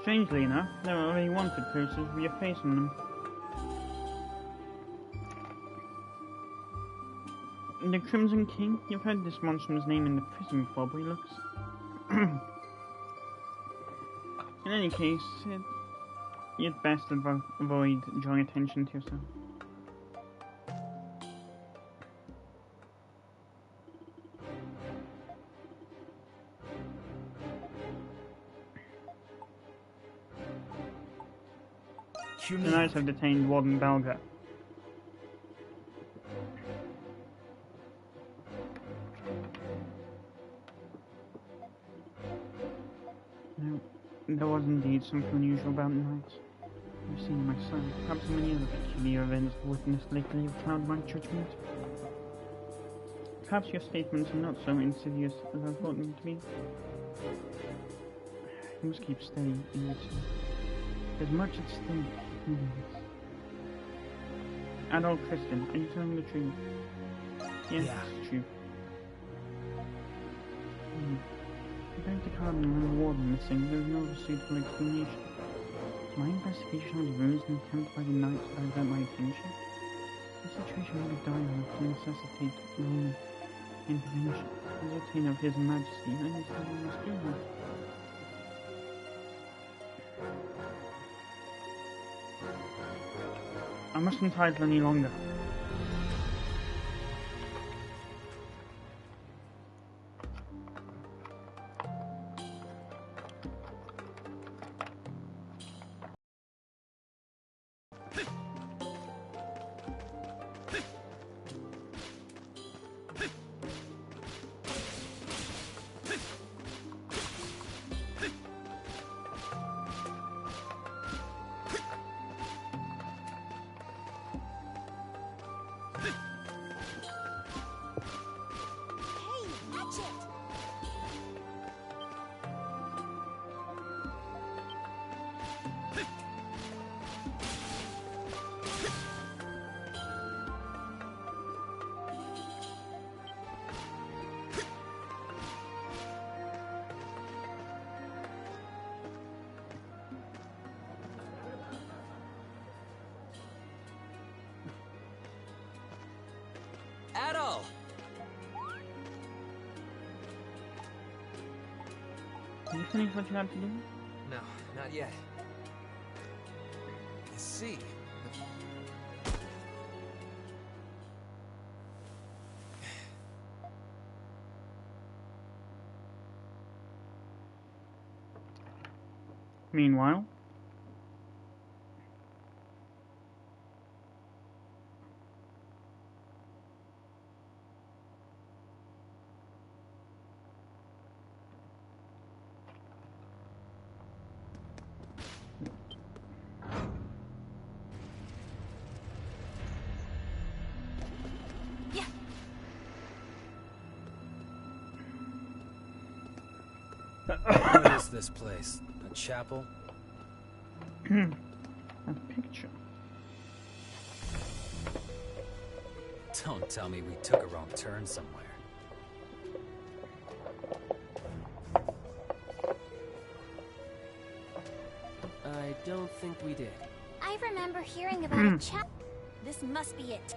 Strangely enough, there are already wanted posters with your face on them. The Crimson King? You've heard this monstrous name in the prison before, but he looks... In any case, you'd best avoid drawing attention to yourself. The Knights have detained Warden Belga. No, there was indeed something unusual about the Knights. I've seen it myself. Perhaps many other peculiar events witnessed lately have clouded my judgment. Perhaps your statements are not so insidious as I thought them to be. You must keep steady in yourself. There's much at stake. Adult Kristen, are you telling the truth? Yes, yeah. It's true. Compared to Cardinal and the Warden missing, there is no suitable explanation. Is my investigation on the ruins and attempt by the Knights to divert my attention? The situation may be dire enough to necessitate Roman intervention. As a retainer of His Majesty, I understand I must do that. I mustn't idle any longer. At all. Did you finish what you had to do? No, not yet. You see, Meanwhile, What is this place? A chapel? A picture. Don't tell me we took a wrong turn somewhere. I don't think we did. I remember hearing about a chap. This must be it.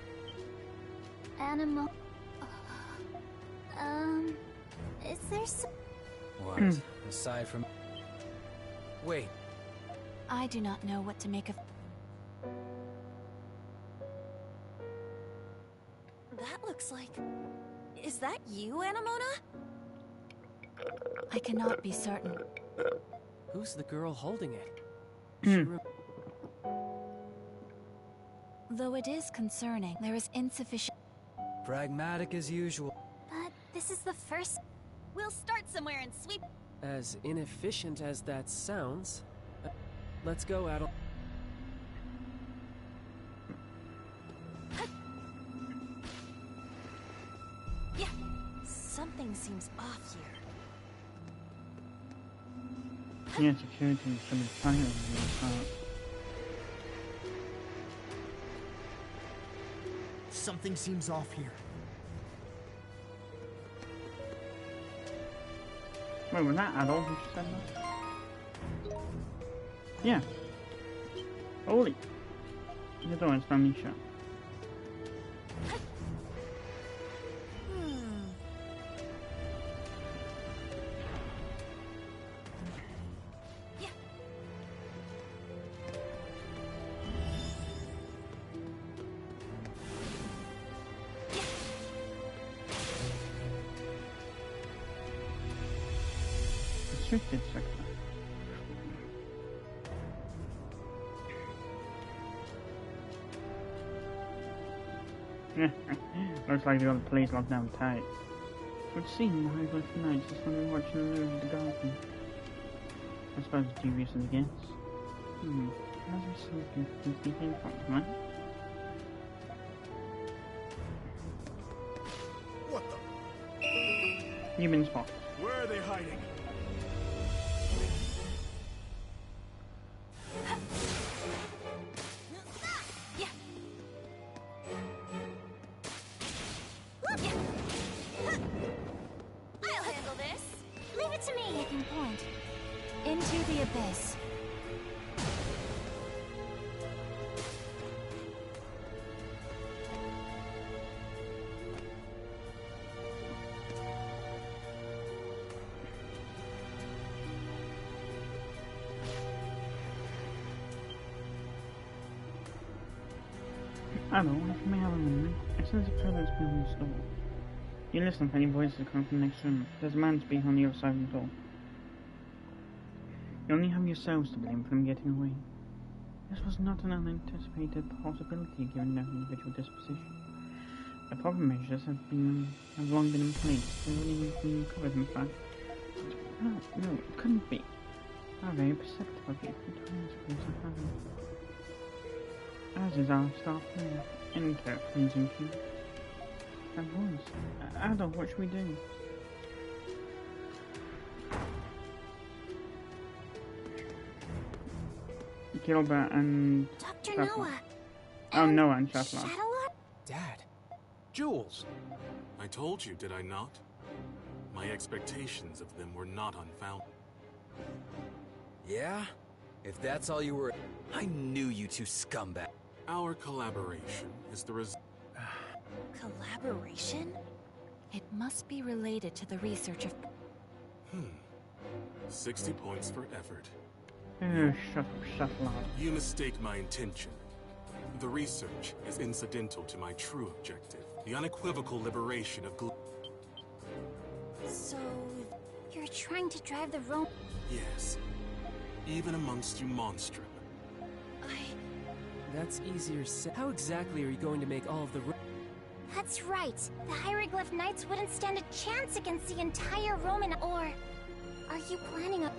Animal. Is there some... What? Aside from... Wait. I do not know what to make of... That looks like... Is that you, Anemona? I cannot be certain. Who's the girl holding it? Though it is concerning, there is insufficient... Pragmatic as usual. But this is the first... We'll start somewhere and sweep... As inefficient as that sounds, let's go, Adel. Yeah, something seems off here. Yeah, security should be tighter than this. Something seems off here. Wait, was that Adolf who said that? Yeah. Holy. The door is finally shut. Restricted sector. Looks like they got the place locked down tight. It would seem the hieroglyph knights is when we're watching the news of the garden. I suppose it's dubious as a guess. As we see, things became fucked, right? What the? You've been spotted. Where are they hiding? I'll handle this. Leave it to me. Making point. Into the abyss. Hello, if you may have a moment, it says a presence behind the door. You listen for any voices coming from the next room. There's a man speaking on the other side of the door. You only have yourselves to blame for them getting away. This was not an unanticipated possibility given their individual disposition. The proper measures have long been in place. They've already been covered, in fact. No, it couldn't be. How very perceptive of you. It was as is our staff player. Enter, please, and Q. That voice. Ada, what should we do? Gilbert and... Dr. Shuffler. Noah. Oh, Noah and Shuffler. Shadowlord? Dad. Jules. I told you, did I not? My expectations of them were not unfounded. Yeah? If that's all you were... I knew you two scumbags. Our collaboration is the result. Collaboration? It must be related to the research of... 60 points for effort. Shuffler. You mistake my intention. The research is incidental to my true objective. The unequivocal liberation of So... you're trying to drive the Rome... Yes. Even amongst you monstrum. That's easier said. How exactly are you going to make all of the... That's right. The Hieroglyph Knights wouldn't stand a chance against the entire Roman... Or... Are you planning a...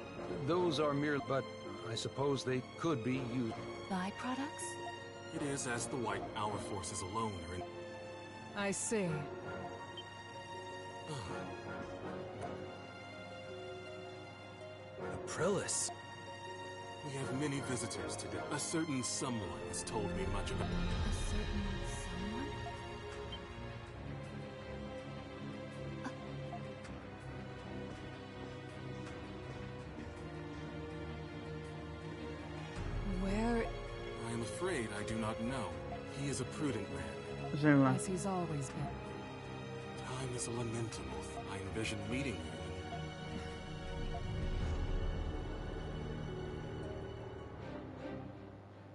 Those are mere, but I suppose they could be used. byproducts? It is as the white our forces alone are in... I see. Prillis. We have many visitors today. A certain someone has told me much about A certain someone? Where? I am afraid I do not know. He is a prudent man. Zilla. As he's always been. Time is lamentable. I envision meeting you.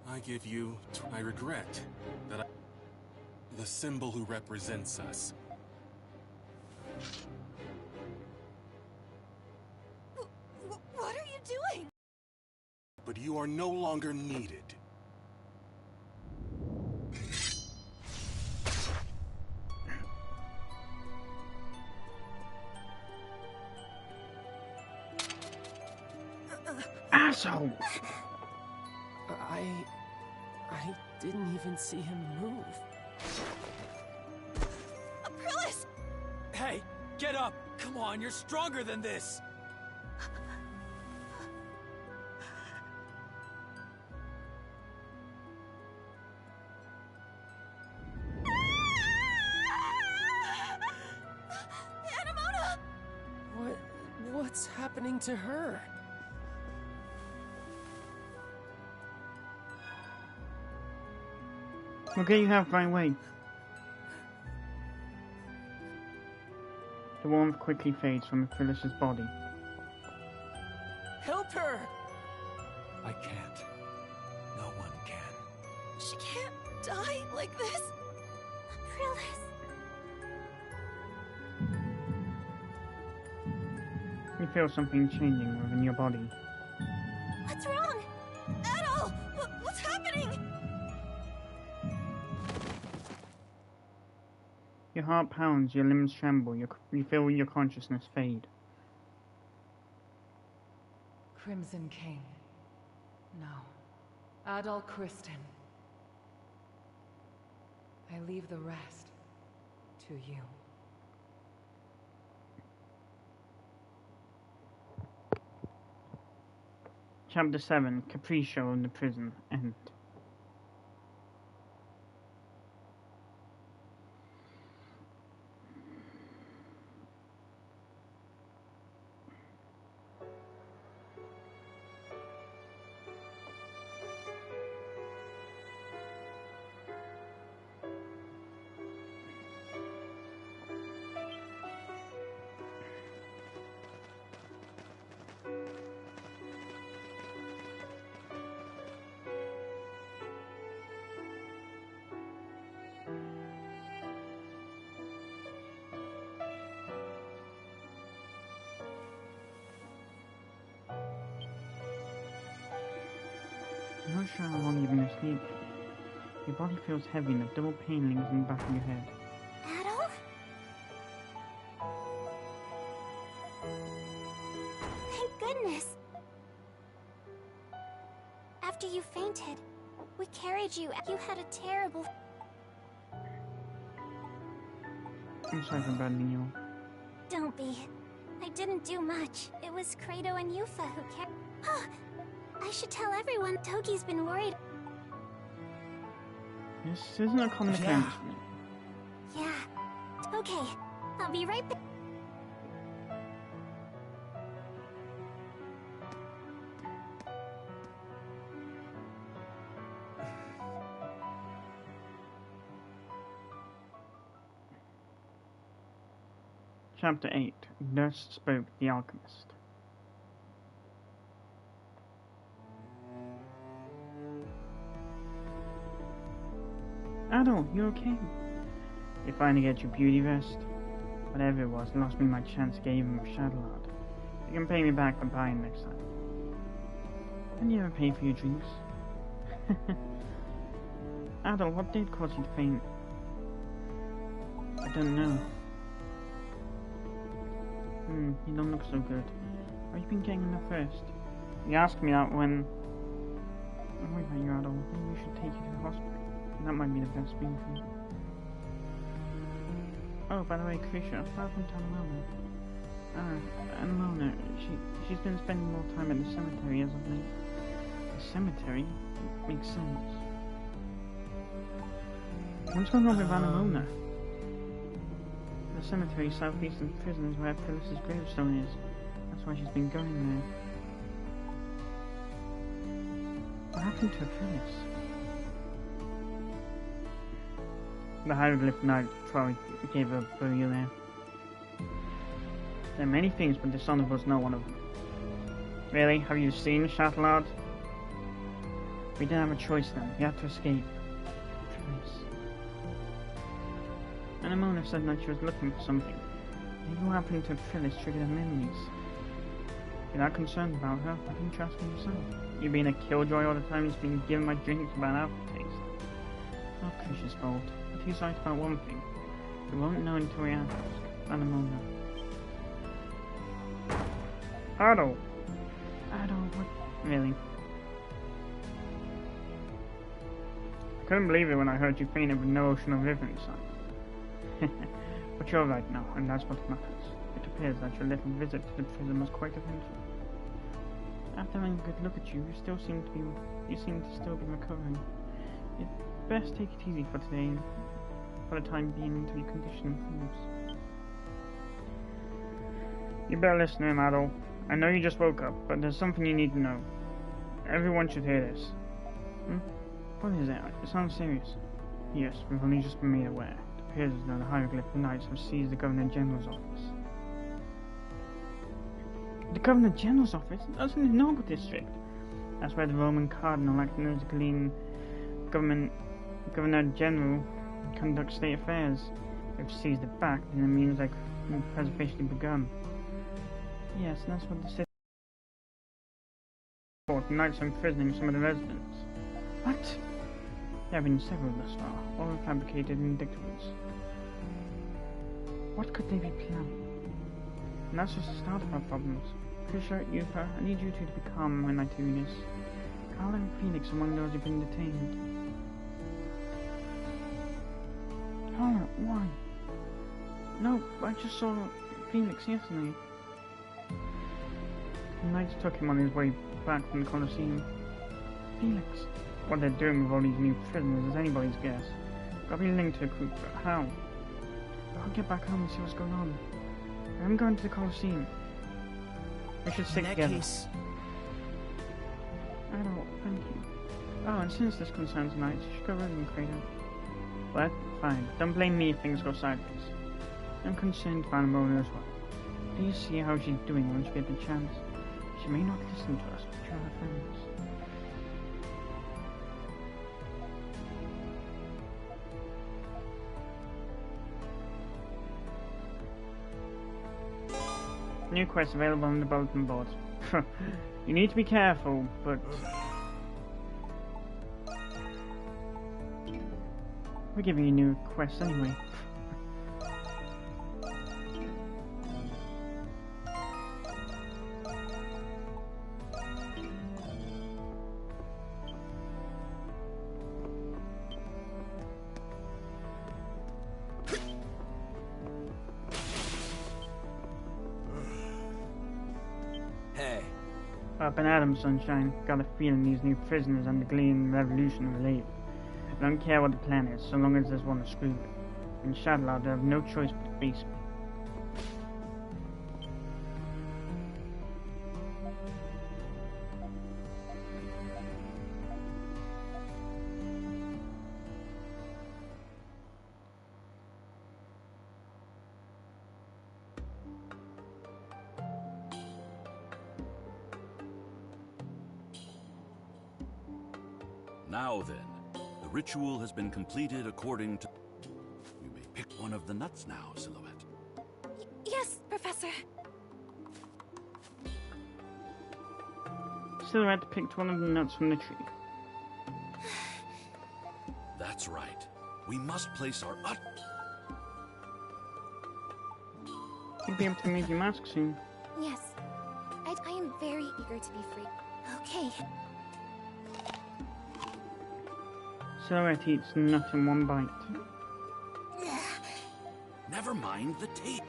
I give you. I regret that the symbol who represents us. What are you doing? But you are no longer needed. Asshole! I didn't even see him move. Aprillis! Hey, get up! Come on, you're stronger than this! Anemona! What's happening to her? Okay, you have right away. The warmth quickly fades from Aprillis' body. Help her! I can't. No one can. She can't die like this. Aprillis. You feel something changing within your body. What's wrong? Adol! What's happening? Your heart pounds, your limbs tremble, you feel your consciousness fade. Crimson King. No. Adol Kristen. I leave the rest to you. Chapter 7, Capriccio in the Prison, End. I'm not sure how long you've been asleep. Your body feels heavy and a dull pain lingers in the back of your head. Adol? Thank goodness. After you fainted, we carried you. You had a terrible... I'm sorry for burdening you. Don't be. I didn't do much. It was Credo and Yufa who carried... I should tell everyone. Togi's been worried. This isn't a common occurrence for me. Yeah. Okay. I'll be right back. Chapter 8, Thus Spoke the Alchemist. Adol, you okay? You finally get your beauty rest. Whatever it was, lost me my chance gave him with Shadowheart. You can pay me back for buying next time. Can you ever pay for your drinks? Adol, what did cause you to faint? I don't know. You don't look so good. Have you been getting enough rest? You asked me that when... Don't worry about you, Adol. Maybe we should take you to the hospital. That might be the best thing for you. Oh, by the way, Krisha, aside from Tanamama, And Mona, she's been spending more time at the cemetery as of late. The cemetery? Makes sense. What's going on with Anamona? The cemetery southeast of the prison is where Phyllis's gravestone is. That's why she's been going there. What happened to Phyllis? The hieroglyph knight probably gave her a burial there. There are many things, but dishonor was not one of them. Really? Have you seen Shattered? We didn't have a choice then. We had to escape. Phyllis. Anamona said that she was looking for something. Maybe what happened to Phyllis triggered her memories. If you're not concerned about her, why didn't you ask her yourself? You being a killjoy all the time, he's been giving my drinks a bad aftertaste. Not Krish's fault. But he's right about one thing. We won't know until we ask. Anamona. Ado, what? Really? I couldn't believe it when I heard you fainted with no ocean or river inside. But you're right now, and that's what matters. It appears that your little visit to the prison was quite eventful. After having a good look at you, you seem to still be recovering. You'd best take it easy for today, for the time being, until your condition improves. You better listen to him, Adol. I know you just woke up, but there's something you need to know. Everyone should hear this. What is it? It sounds serious. Yes, we've only just been made aware. It appears as though the Hieroglyph Knights have seized the Governor General's office. The Governor General's office? That's in the Noble District. That's where the Roman Cardinal, acting as the Governor General, conducts state affairs. If they've seized it back, then it means like has officially begun. Yes, and that's what the city report. The Knights are imprisoning some of the residents. What? There have been several thus far, all fabricated indictments. What could they be planning? And that's just the start of our problems. Krisha, Yupa, I need you two to be calm when I tell you this. Carl and Phoenix are among those who've been detained. Carla, why? No, I just saw Phoenix yesterday. The Knights took him on his way back from the Colosseum. Felix. What they're doing with all these new prisoners is anybody's guess. Gotta be linked to a group, but how? I'll get back home and see what's going on. I'm going to the Colosseum. We should stick together. Case... I don't, thank you. Oh, and since this concerns Knights, you should go with them, Kratos. What? Fine. Don't blame me if things go sideways. I'm concerned for Anamona as well. Please see how she's doing once you get the chance. She may not listen to us, but you're her friends. New quest available on the bulletin board. You need to be careful, but... We're giving you new quests anyway. Up and Adam, sunshine. Got a feeling these new prisoners and the Glean Revolution are related. I don't care what the plan is, so long as there's one to screw with. In Shadowlord, they have no choice but to face me. Now then, the ritual has been completed according to... You may pick one of the nuts now, Silhouette. Yes, Professor. Silhouette picked one of the nuts from the tree. That's right. We must place our You'll be able to move your mask soon. Yes. I am very eager to be free. Okay. Silhouette eats the nut in one bite. Never mind the tape.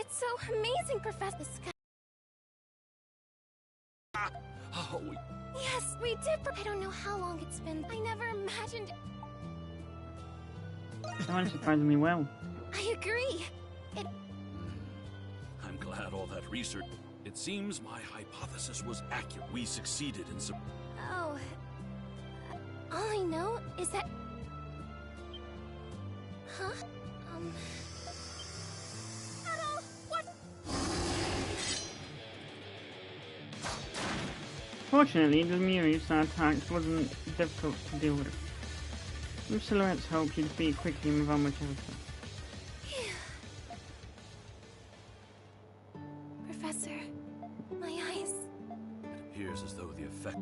That's so amazing, Professor Scott. Oh, Yes, we did. I don't know how long it's been. I never imagined. That went surprisingly well. I agree. I'm glad all that research. It seems my hypothesis was accurate. We succeeded in some. Oh. All I know is that. Huh? Hello? What? Fortunately, the Lemurians that attacked wasn't difficult to deal with. With Silhouette's help, you defeat quickly and without much effort. Professor, my eyes. It appears as though the effect.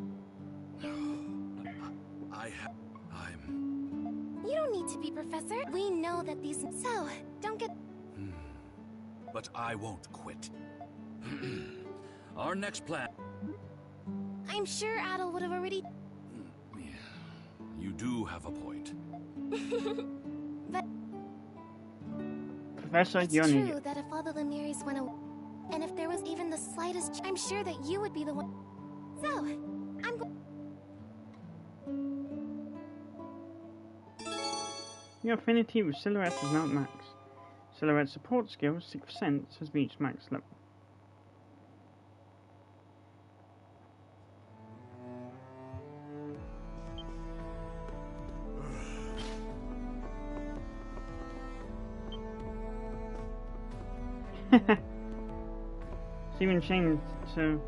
I'm. You don't need to be, Professor. We know that these. So, don't get. But I won't quit. Our next plan. I'm sure Adel would have already. You do have a point. But Professor, it's you're an true idiot. that if all the Lemures went away, and if there was even the slightest, I'm sure that you would be the one. So, I'm going. Your affinity with Silhouette is now at max. Silhouette's support skill, 6%, has reached max level. It's even changed to...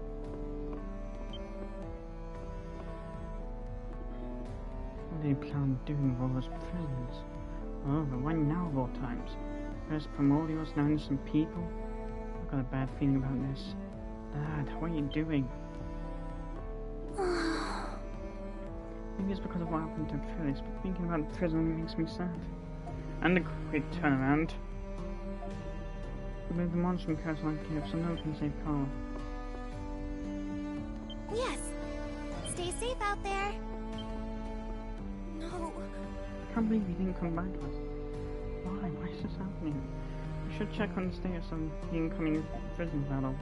What do you plan on doing with all those prisoners? Oh, but why now of all times? First primordials, now innocent people? I've got a bad feeling about this. Dad, what are you doing? Maybe it's because of what happened to Phyllis, but thinking about the prison only makes me sad. And a quick turnaround. Remove the monster from Curse Life Cave so no one can save Carl. Yes. Stay safe out there. No. I can't believe he didn't come back to us. Why? Why is this happening? We should check on the status of the incoming prison battle.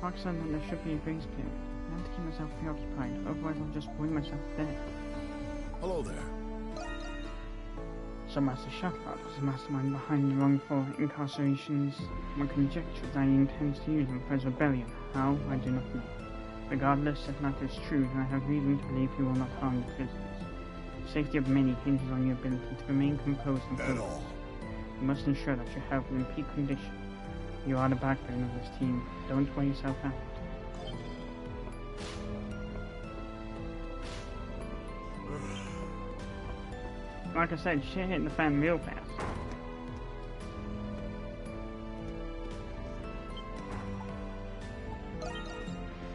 Mark said that there should be a grace period. I have to keep myself preoccupied, otherwise I'll just bring myself dead. Hello there. So Master Shuttlecock was the mastermind behind the wrongful incarcerations. My conjecture is that he intends to use them for his rebellion. How? I do not know. Regardless, if that is true, then I have reason to believe he will not harm the prisoners. The safety of many hinges on your ability to remain composed and At focused. all. You must ensure that your health is in peak condition. You are the backbone of this team. Don't wear yourself out. Like I said, shit hit the fan real fast.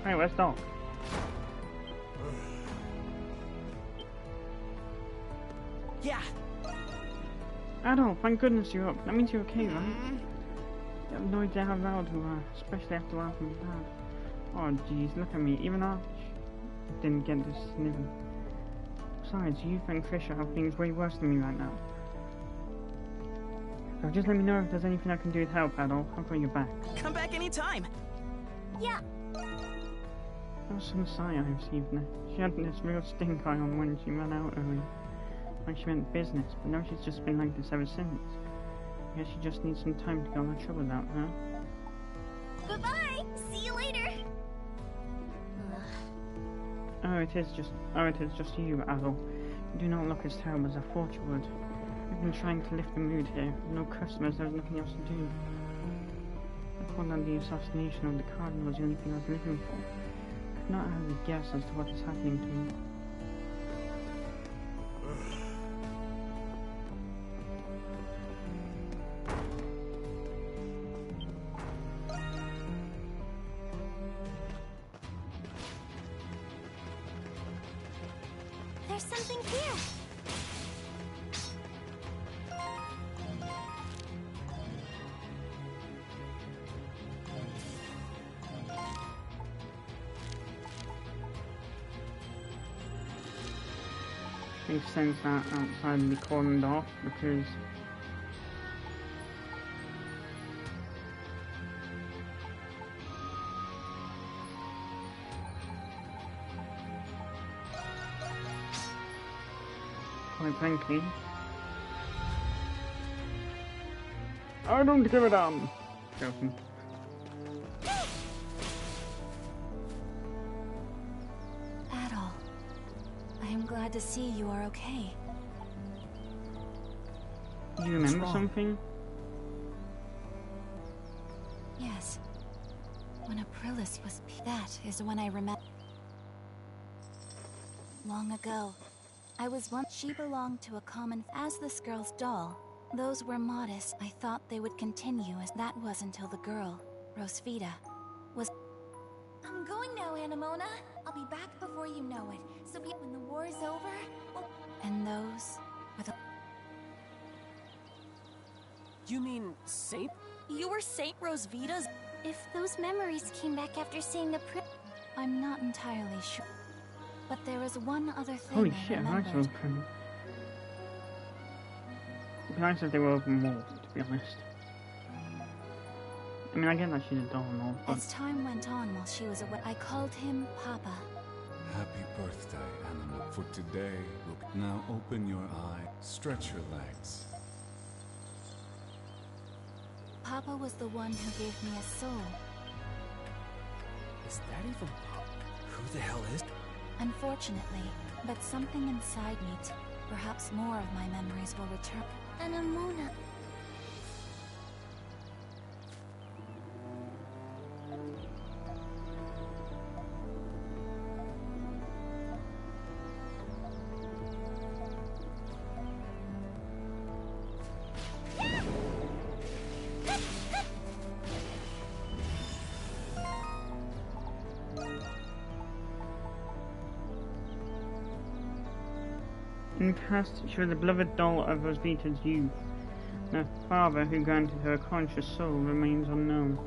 Hey, where's Doc? Yeah. Adol, thank goodness you're up. That means you're okay, right? You have no idea how loud you are, especially after what happened with Dad. Oh jeez, look at me. Even Arch didn't get this snivel. Besides, you and Krisha have things way worse than me right now. So just let me know if there's anything I can do to help, Adol. I've got your back. Come back anytime. Yeah. That was some sigh I received now. She had this real stink eye on when she ran out earlier. Like she meant business, but now she's just been like this ever since. I guess she just needs some time to get all her troubles out, huh? Goodbye. See you later. Oh, it is just you, Adol. You do not look as terrible as I thought you would. We've been trying to lift the mood here. No customers, there was nothing else to do. I thought that the assassination of the Cardinal was the only thing I was living for. I could not have a guess as to what is happening to me. There's something here. Makes sense that outside would be cordoned off because quite frankly. I don't give a damn. Joking. Adol, I am glad to see you are okay. Do you remember wrong? something? Yes. When Aprilis was... That is when I remember. Long ago, I was once... She belonged to a common... As this girl's doll, those were modest. I thought they would continue as... That was until the girl, Rosvita, was... I'm going now, Anamona. I'll be back before you know it. So when the war is over... And those were the... You mean Saint? You were Saint Rosvita's... If those memories came back after seeing the I'm not entirely sure. But there is one other thing Holy I shit, I remembered. saw them. It'd be nice if they were overmorphed, to be honest. I mean, I get that she's a doll and all, but... As time went on while she was away, I called him Papa. Happy birthday, Animal. For today, look, now open your eye, stretch your legs. Papa was the one who gave me a soul. Is that even... Who the hell is... Unfortunately, but something inside me, perhaps more of my memories will return. Anamona. In the past, she was the beloved doll of Rosvita's youth. Her father, who granted her a conscious soul, remains unknown.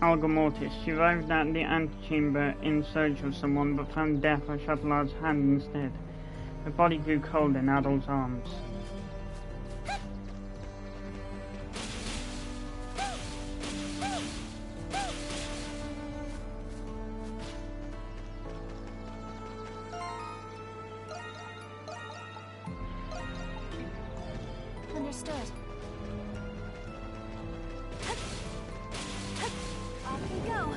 Alga Mortis. She arrived at the antechamber in search of someone, but found death at Chatelard's hand instead. Her body grew cold in Adol's arms. Understood. Off we go.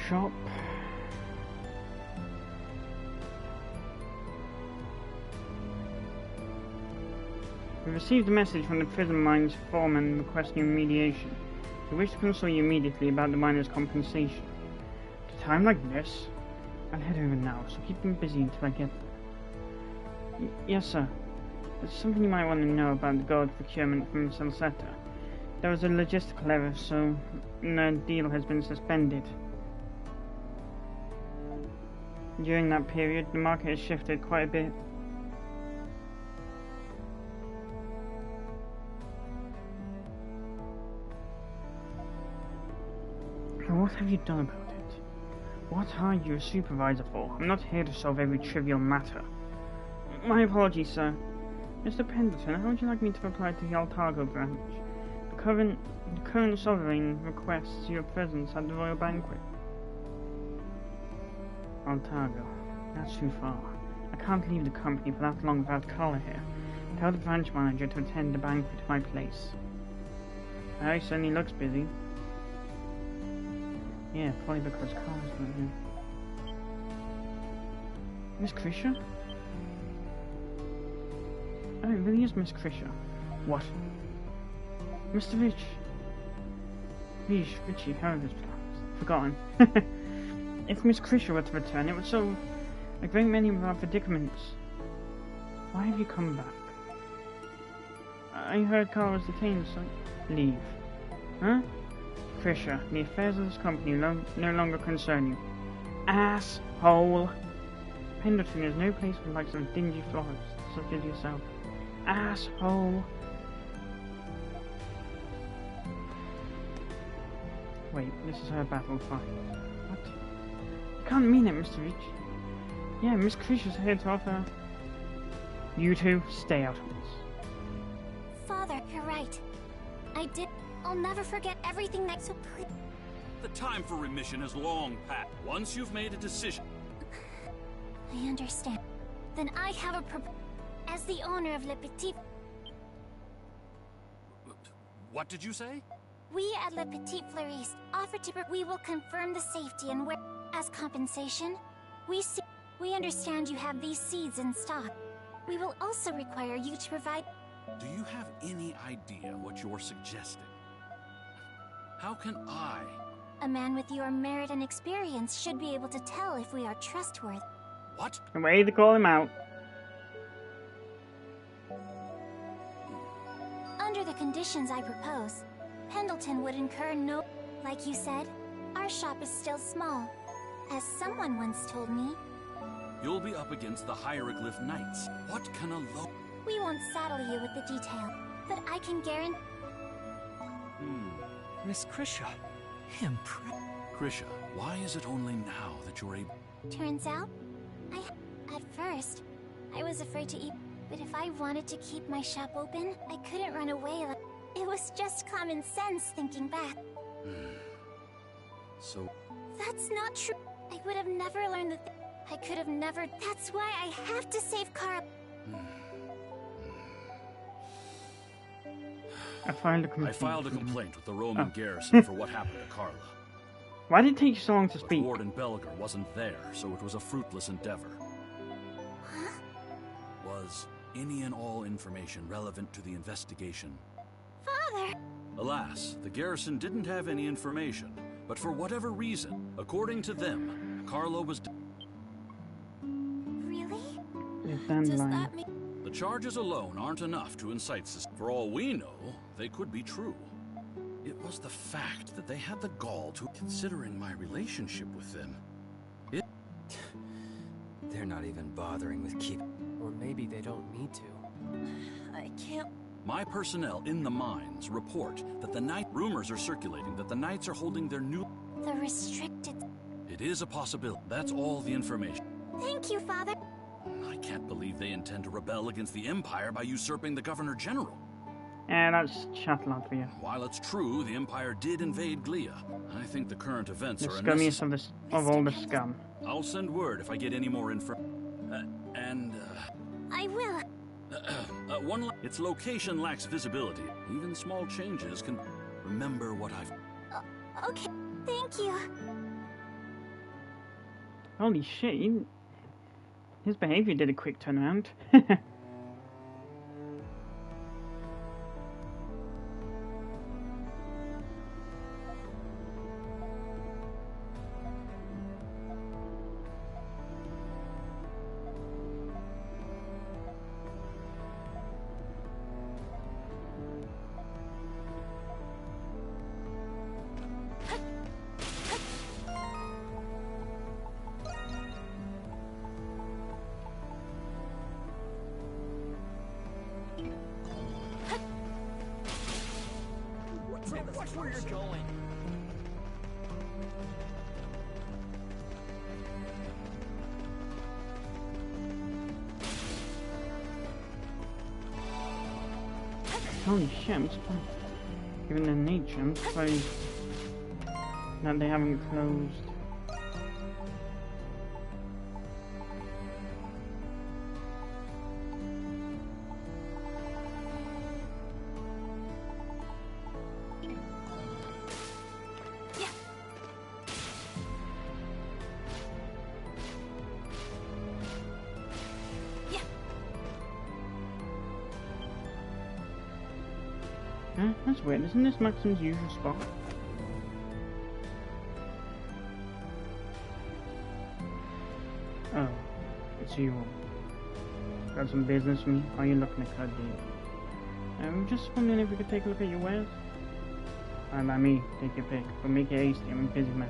Shop. We received a message from the prison mines foreman requesting mediation. We wish to consult you immediately about the miners' compensation. At a time like this, I'll head over now, so keep them busy until I get there. Yes, sir. There's something you might want to know about the gold procurement from Salsetta. There was a logistical error, so the deal has been suspended. During that period, the market has shifted quite a bit. What have you done about it? What are you a supervisor for? I'm not here to solve every trivial matter. My apologies, sir. Mr. Pendleton, how would you like me to reply to the Altargo branch? The current sovereign requests your presence at the royal banquet. Altargo. That's too far. I can't leave the company for that long without Carla here. Tell the branch manager to attend the banquet at my place. Harry certainly looks busy. Yeah, probably because Carla's not here. Miss Krisha? Oh, it really is Miss Krisha. What? Mr. Richie, however it's pronounced. Forgotten. If Miss Krisha were to return, it would solve a great many of our predicaments. Why have you come back? I heard Carl was detained, so... Leave. Huh? Krisha, the affairs of this company no longer concern you. Asshole! Pendleton is no place for the likes of dingy florists such as yourself. Asshole. Wait, this is her battle cry. What? I can't mean it, Mr. Rich. Yeah, Miss Crucia's here to offer. You two, stay out of this. Father, you're right. I'll never forget everything that so please. The time for remission is long past. Once you've made a decision. I understand. Then I have a as the owner of Le Petit. What did you say? We at Le Petit Fleuriste offer to we will confirm the safety and where as compensation. We understand you have these seeds in stock. We will also require you to provide. Do you have any idea what you're suggesting? How can I? A man with your merit and experience should be able to tell if we are trustworthy. What? I'm ready to call him out. Under the conditions I propose, Pendleton would incur no... Like you said, our shop is still small. As someone once told me, You'll be up against the Hieroglyph Knights. What can a low... we won't saddle you with the detail, but I can guarantee... Miss Krisha. Krisha, why is it only now that you're able... Turns out, at first, I was afraid to eat, but if I wanted to keep my shop open, I couldn't run away. It was just common sense thinking back. So... That's not true. I would have never learned I could have never... That's why I have to save Kara. I filed a complaint. I filed a complaint with the Roman garrison for what happened to Carla. Why did it take you so long to But speak? Warden Belger wasn't there, so it was a fruitless endeavor. Huh? Was any and all information relevant to the investigation? Father! Alas, the garrison didn't have any information, but for whatever reason, according to them, Carla was... Really? Does that mean... The charges alone aren't enough to incite suspicion. For all we know, they could be true. It was the fact that they had the gall to... Considering my relationship with them, They're not even bothering with keep... Or maybe they don't need to. I can't... My personnel in the mines report that the night... Rumors are circulating that the Knights are holding their new... The restricted... It is a possibility. That's all the information. Thank you, Father. I can't believe they intend to rebel against the Empire by usurping the Governor General. And that's chat Latvia. While it's true the Empire did invade Glia, I think the current events The are scummiest of all the scum. I'll send word if I get any more info. I will. Its location lacks visibility. Even small changes can... Remember what I've... Okay, thank you. Holy shit, his behavior did a quick turnaround. Watch where you're going. Holy shit, I'm surprised. Given their nature, I'm surprised that they haven't closed. That's weird, isn't this Maxim's usual spot? Oh, it's you. Got some business for me? Are you looking at card deal? I'm just wondering if we could take a look at your wares. Alright, by me, take your pick, but make it hasty, I'm a busy man.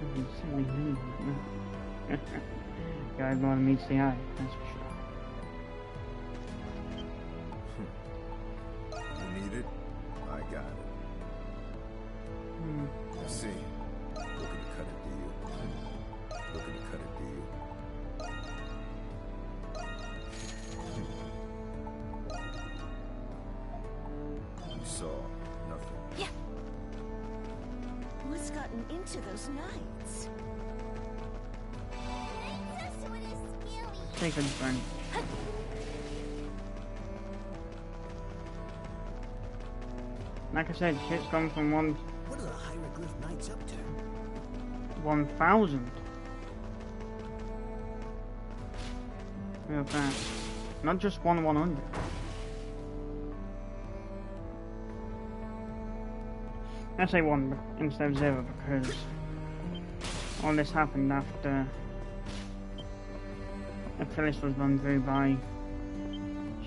I'm certainly new right now. Guys want to meet say hi, that's for sure. got it. I see. Looking to cut it, do you? Looking to cut it, do you? You saw nothing. Yeah. What's gotten into those knights? Take a friend. Like I said, shit's gone from What are the hieroglyph knights up to? 1,000. Real fast. Not just 100. I say 1 instead of 0 because all this happened after Achilles was run through by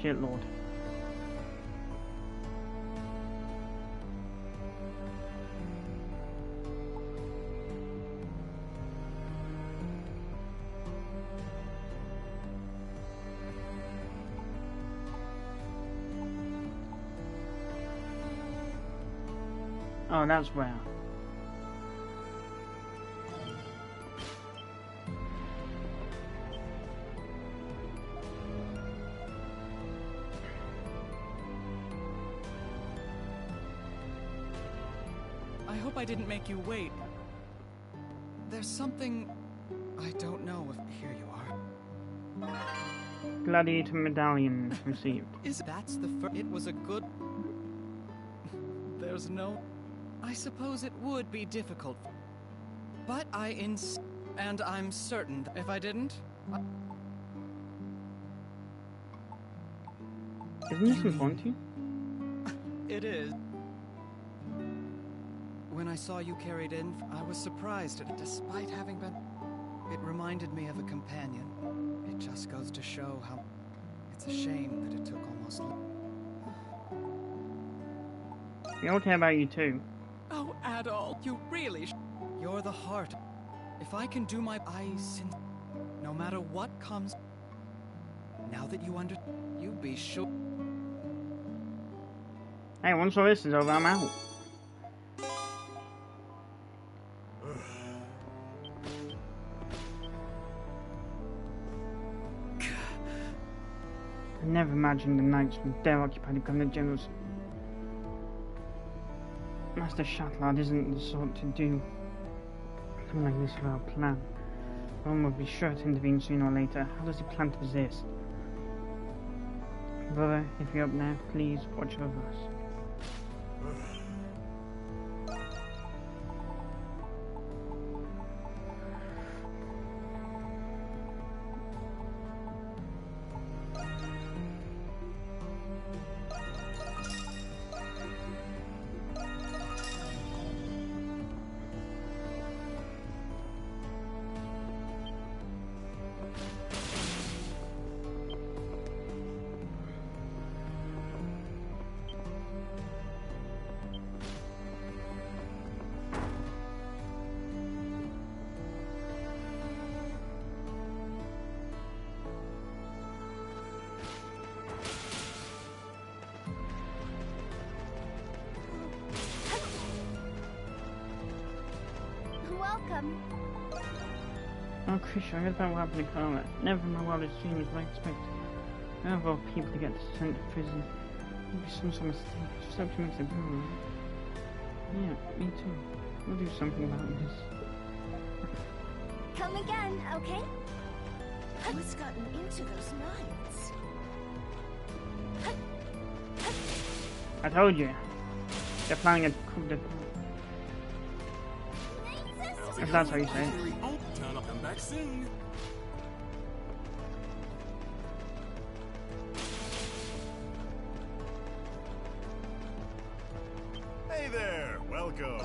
Shitlord. Oh, that's where. I hope I didn't make you wait. There's something I don't know if here you are. Gladiator medallion received. That's the first. It was a good. There's no. I suppose it would be difficult, but and I'm certain that if I didn't. Isn't this important to you? It is. When I saw you carried in, I was surprised at it, despite having been. It reminded me of a companion. It just goes to show how. It's a shame that it took almost. We all care about you too. Oh, Adol, you really. You're the heart. If I can do my no matter what comes. Now that you you be sure. Hey, once all this is over, I'm out. I never imagined the knights from dare occupy the governor generals. Master Shatlard isn't the sort to do something like this without a plan. Rome will be sure to intervene sooner or later. How does he plan to resist? Brother, if you're up now, please watch over us. Welcome. Oh, Krisha, I heard about what happened to Carla. Never in my wildest dreams would I expect none of our people to get sent to prison. Maybe some sort of mistake. Just hope she makes it better, right? Yeah, me too. We'll do something about this. Come again, okay? What's gotten into those knights? I told you. They're planning a coup d'etat. If that's how you say it. I'll come back soon. Hey there, welcome.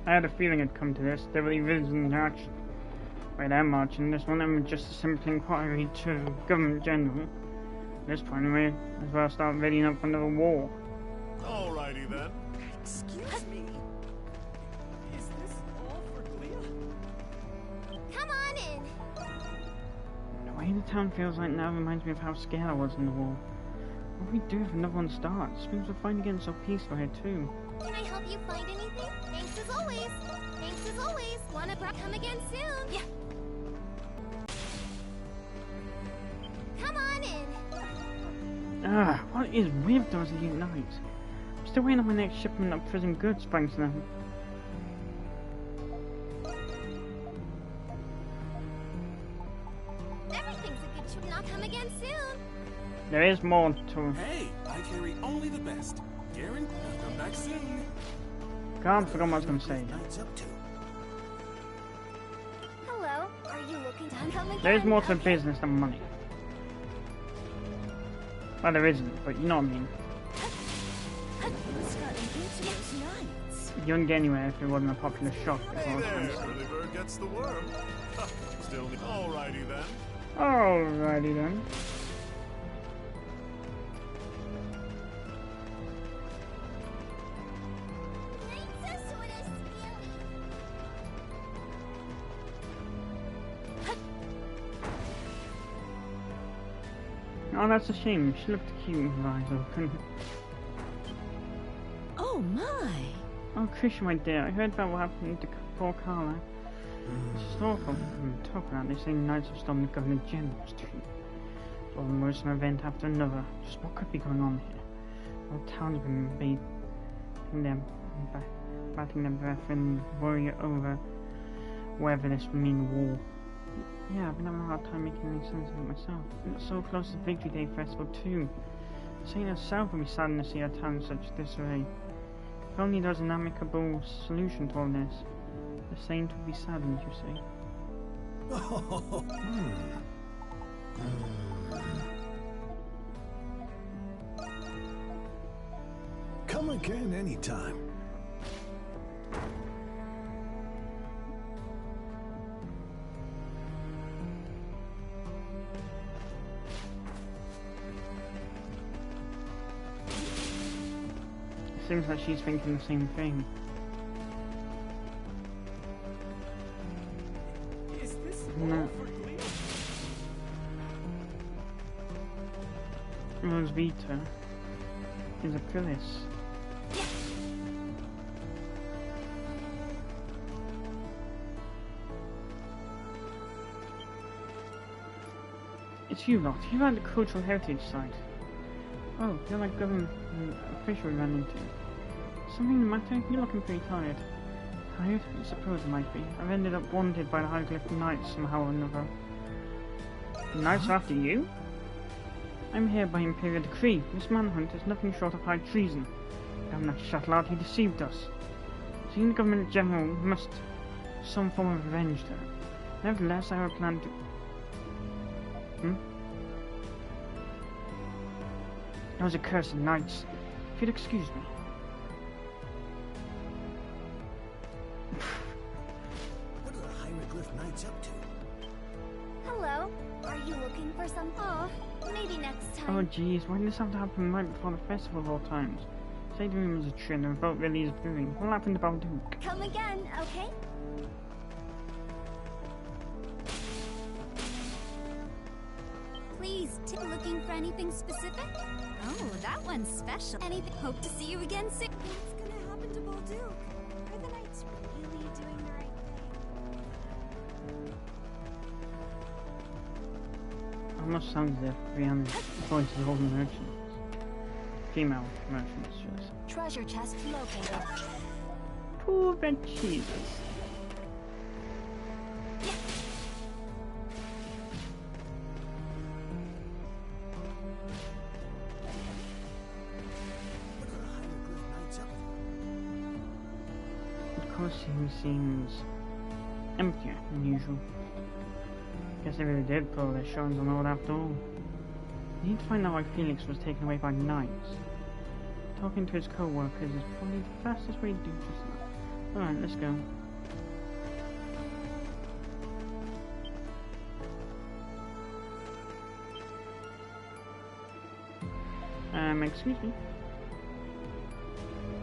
I had a feeling it'd come to this. They really risen in action. Where they're marching, this one of them was just a simple inquiry to government general. At this point, we as well start readying up for another war. Alrighty then. Excuse me. Is this all for Clea? Come on in. The way the town feels right now reminds me of how scared I was in the war. What do we do if another one starts? Things will find again so peaceful here too. Can I help you find anything? Thanks as always. Thanks as always. Wanna come again soon? Yeah. Come on in. Ah, what is with those elite knights? I'm still waiting on my next shipment of prison goods, thanks to them. Everything's a good trip. Not come again soon. There is more to... Hey, I carry only the best. Garen, come back soon. Can't forget what I was going to say. Hello, are you looking to come again? There is more to business than money. Well, there isn't, but you know what I mean. What's gotten into those nights? You wouldn't get anywhere if it wasn't a popular shop. Hey there, early bird gets the worm. Still, alrighty then. Alrighty then. Oh, that's a shame. She looked cute with her eyes open. Oh my! Oh, Krisha, my dear, I heard about what happened to poor Carla. It's awful. On top of that, they say knights have stolen the Governor General's tree. It's almost an event after another. Just what could be going on here? All towns have been batting their breath and worry over whether this will mean war. Yeah, I've been having a hard time making any sense of it myself. It's so close to Victory Day Festival too. Saint herself would be saddened to see our town in such disarray. If only there was an amicable solution to all this. The saint would be saddened, you see. Come again anytime. Seems like she's thinking the same thing. Is this No. for Glee? Rosvita is Achilles. It's you lot. You're at the Cultural Heritage Site. Oh, you're like government official we ran into. Something the matter? You're looking pretty tired. Tired? I suppose it might be. I've ended up wanted by the Hieroglyph Knights somehow or another. The Knights are after you? I'm here by Imperial decree. This manhunt is nothing short of high treason. Governor Shuttleout, he deceived us. Seeing the Government General must some form of revenge there. Nevertheless, I have a plan to... Those accursed knights. If you'd excuse me. What are the Hieroglyph Knights up to? Hello, are you looking for some? Oh, maybe next time. Oh jeez, why did this have to happen right before the festival of all times? Say the room is a trend and the boat really is brewing. What happened to Balduke? Come again, okay? Please, looking for anything specific? Oh, that one's special. Anything? Hope to see you again soon. What's gonna happen to Balduke? Are the knights really doing the right thing? Almost sounds as if Brianna points to all the merchants. Female merchants, should I say. Treasure chest located. Poor red cheeses. He seems emptier than usual. Guess they really did pull their shines on hold after all. We need to find out why Felix was taken away by the knights. Talking to his co-workers is probably the fastest way to do just that. Alright, let's go. Excuse me?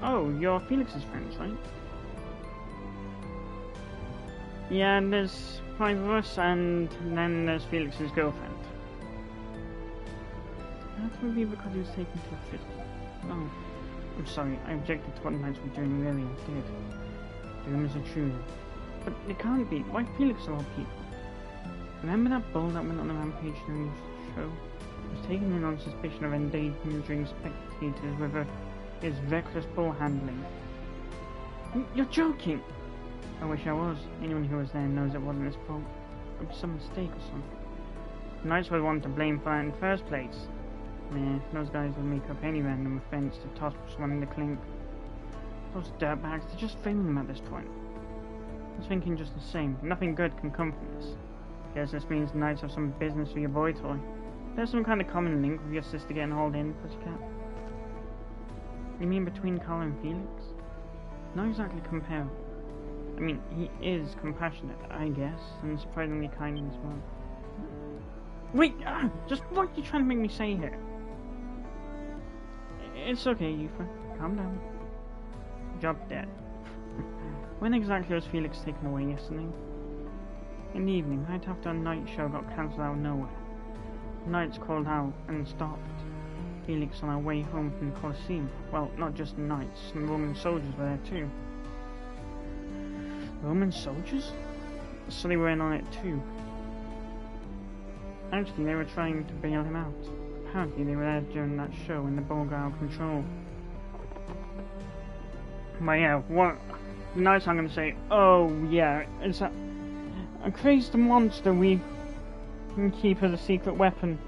Oh, you're Felix's friends, right? Yeah, and there's 5 of us, and then there's Felix's girlfriend. That would be because he was taken to a prison. Oh, I'm sorry, I objected to what the Knights were doing, really, I did. The rumors are true. But it can't be. Why Felix of all people? Remember that bull that went on a rampage during the show? He was taken in on suspicion of endangering spectators with his reckless bull handling. You're joking! I wish I was. Anyone who was there knows it wasn't his fault. It was some mistake or something. The Knights were the one to blame for that in the first place. Nah, those guys will make up any random offense to toss someone in the clink. Those dirtbags, they're just framing them at this point. I was thinking just the same. Nothing good can come from this. Guess this means the Knights have some business for your boy toy. There's some kind of common link with your sister getting hauled in, Pussycat. You mean between Carla and Felix? Not exactly comparable. I mean, he is compassionate, I guess, and surprisingly kind as well. Wait! Just what are you trying to make me say here? It's okay, Yufa. Calm down. Job dead. When exactly was Felix taken away yesterday? In the evening, right after a night show got cancelled out of nowhere. The Knights called out and stopped Felix on our way home from the Colosseum. Well, not just the Knights, some Roman soldiers were there too. Roman soldiers? So they were in on it too. Actually, they were trying to bail him out. Apparently, they were there during that show when the ball got out of control. But yeah, what? The Knights are going to say, oh yeah, it's a crazed monster we can keep as a secret weapon.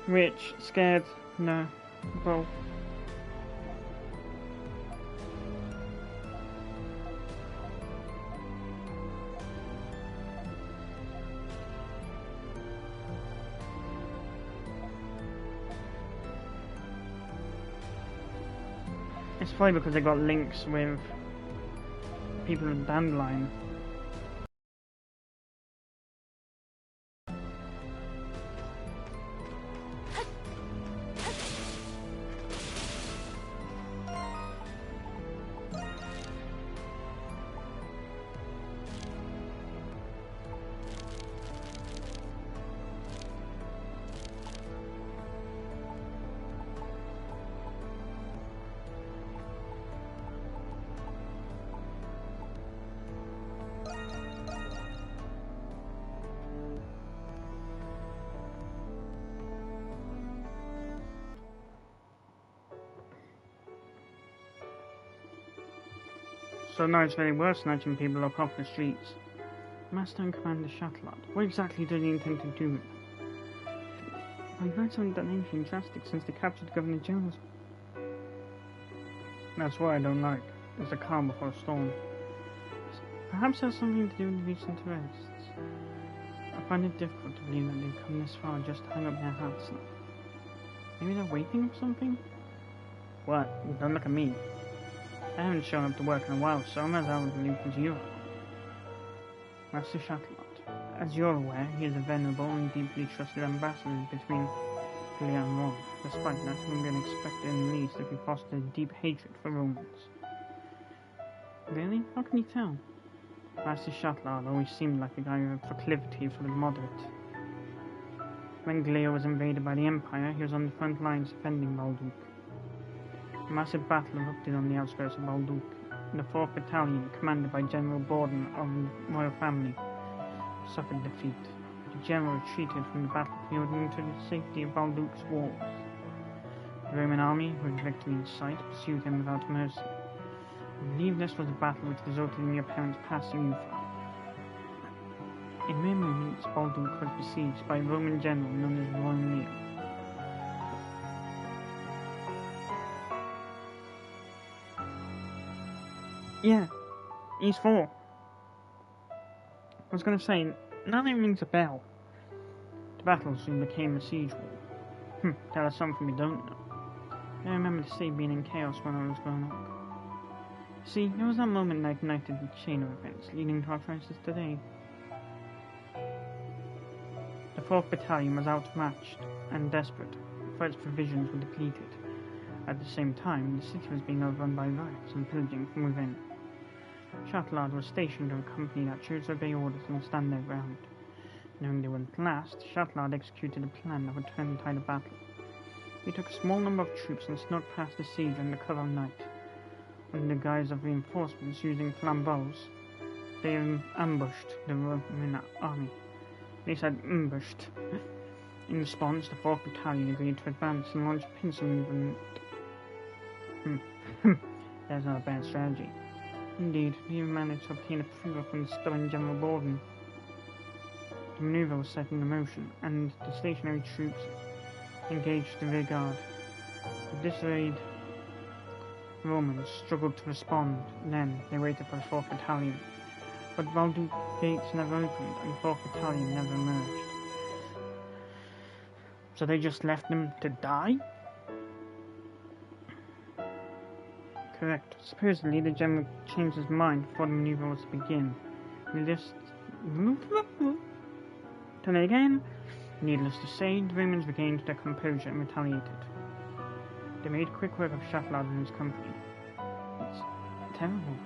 Rich, scared, no, both. It's probably because they got links with people in Dandelion. So now it's very worse snatching people up off the streets. Master and Commander Shattelarth, what exactly do they intend to do? My Knights haven't done anything drastic since they captured Governor Jones. That's what I don't like. There's a calm before a storm. Perhaps it has something to do with the recent arrests. I find it difficult to believe that they've come this far just to hang up their hats now. Maybe they're waiting for something? What? Don't look at me. I haven't shown up to work in a while, so I'm as out of the loop as you are. Master Shattelarth, as you're aware, he is a venerable and deeply trusted ambassador between Philia and Rome. Despite that, he would be unexpected in the least if he fostered a deep hatred for Romans. Really? How can you tell? Master Shattelarth always seemed like a guy with a proclivity for the moderate. When Gleo was invaded by the Empire, he was on the front lines defending Balduc. A massive battle erupted on the outskirts of Balduc. The 4th Battalion, commanded by General Borden of the royal family, suffered defeat. The general retreated from the battlefield into the safety of Balduc's walls. The Roman army, with victory in sight, pursued him without mercy. I believe this was a battle which resulted in your parents passing Ufa. In mere moments, Balduc was besieged by a Roman general known as Royal Leo. Yeah, he's 4. I was gonna say, now that rings a bell. The battle soon became a siege war. Tell us something we don't know. I remember the city being in chaos when I was growing up. See, it was that moment that ignited the chain of events leading to our crisis today. The 4th Battalion was outmatched and desperate, for its provisions were depleted. At the same time, the city was being overrun by riots and pillaging from within. Shattelarth was stationed to accompany that chose to obey orders and stand their ground. Knowing they wouldn't last, Shattelar executed a plan of a turn the tide of battle. He took a small number of troops and snuck past the siege in the cover of night. Under the guise of reinforcements using flambeaux, they ambushed the Roman army. They said ambushed. In response, the 4th Battalion agreed to advance and launch a pincer movement. There's not a bad strategy. Indeed, we even managed to obtain approval from the stubborn General Borden. The maneuver was set into motion, and the stationary troops engaged the rear guard. The disarrayed Romans struggled to respond, then they waited for the 4th Battalion. But Valduc gates never opened, and the 4th Battalion never emerged. So they just left them to die? Correct. Supposedly, the general changed his mind before the maneuver was to begin. Needless to again. Needless to say, the Romans regained their composure and retaliated. They made quick work of Shattelar and his company. It's terrible.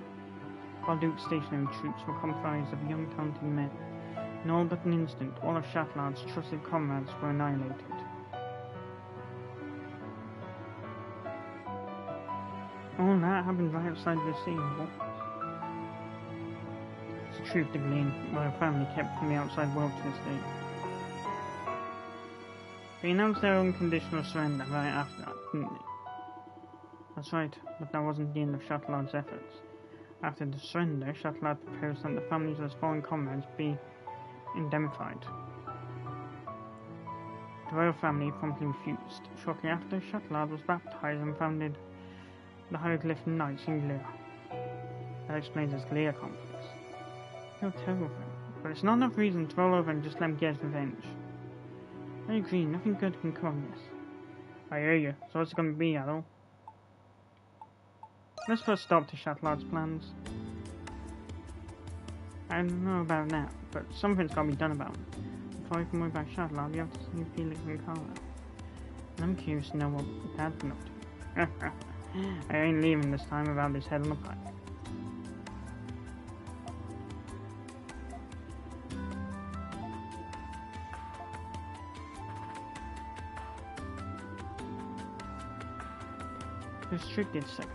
Valduk's stationary troops were comprised of young, talented men. In all but an instant, all of Shattelar's trusted comrades were annihilated. All that happened right outside the scene. What? It's a truth the Glean royal family kept from the outside world to this day. They announced their unconditional surrender right after that, didn't they? That's right, but that wasn't the end of Shattelar's efforts. After the surrender, Shattelar proposed that the families of his fallen comrades be indemnified. The royal family promptly refused. Shortly after, Shattelar was baptized and founded the Hieroglyph Knights in Glare. That explains his Glare complex. Feel terrible for him, but it's not enough reason to roll over and just let him get his revenge. I agree, nothing good can come of this. I hear you, so what's it gonna be, Adol? Let's put a stop to Shattelar's plans. I don't know about that, but something's gotta be done about it. Before we can worry about Shattelar, we have to see Felix and Carla. And I'm curious to know what Dad's been up to. I ain't leaving this time without his head on the pike. Restricted sector.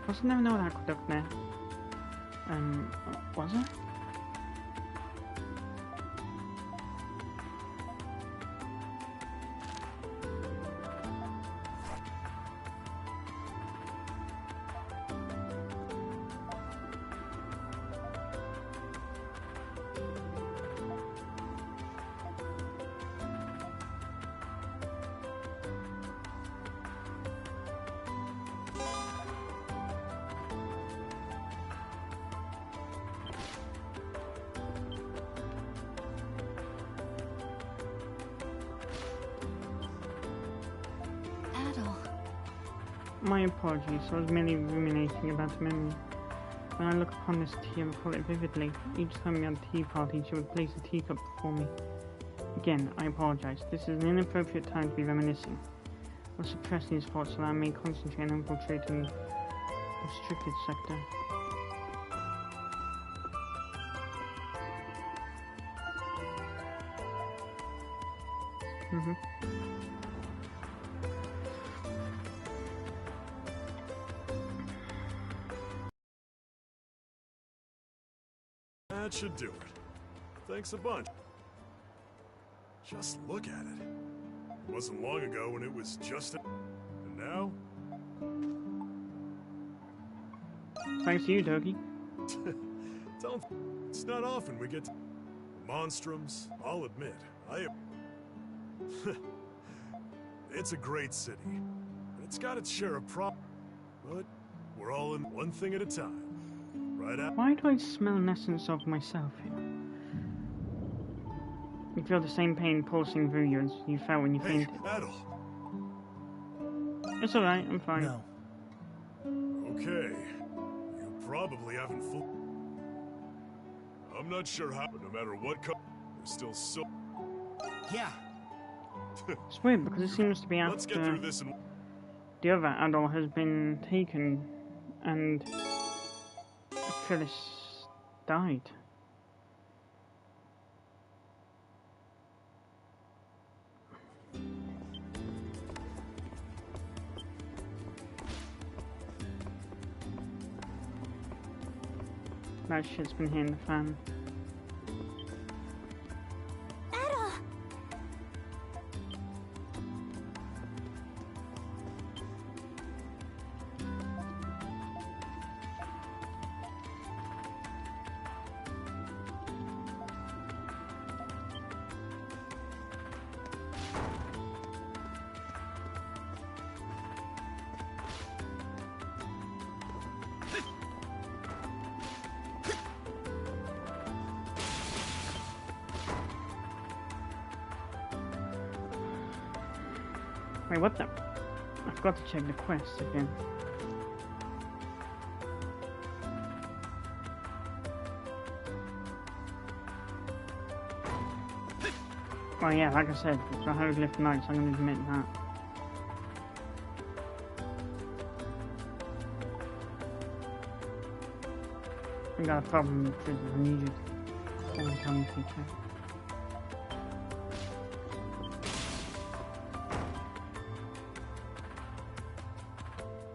Wasn't there no aqueduct there? Was it? My apologies, I was merely ruminating about the memory. When I look upon this tea, I recall it vividly. Each time we had a tea party, she would place a teacup before me. Again, I apologize. This is an inappropriate time to be reminiscing. I'll suppress these thoughts so that I may concentrate and infiltrate in the restricted sector. That should do it. Thanks a bunch. Just look at it. It wasn't long ago when it was just and now? Thanks to you, Dougie. It's not often we get Monstrums, I'll admit. It's a great city. And it's got its share of problems. But we're all in one thing at a time. Right out. Why do I smell an essence of myself here? You feel the same pain pulsing through you as you felt when you fainted. Adol. It's alright, I'm fine. No. Okay. You probably haven't I'm not sure how, but no matter what there's still so... Yeah. It's weird because it seems to be after Let's get through this and... the other Adol has been taken and Phyllis died. That shit's been hitting the fan. Wait, what the? I forgot to check the quests again. Well, yeah, like I said, it's the Hieroglyph Knights, I'm gonna admit that. I got a problem with the music. Every time you check.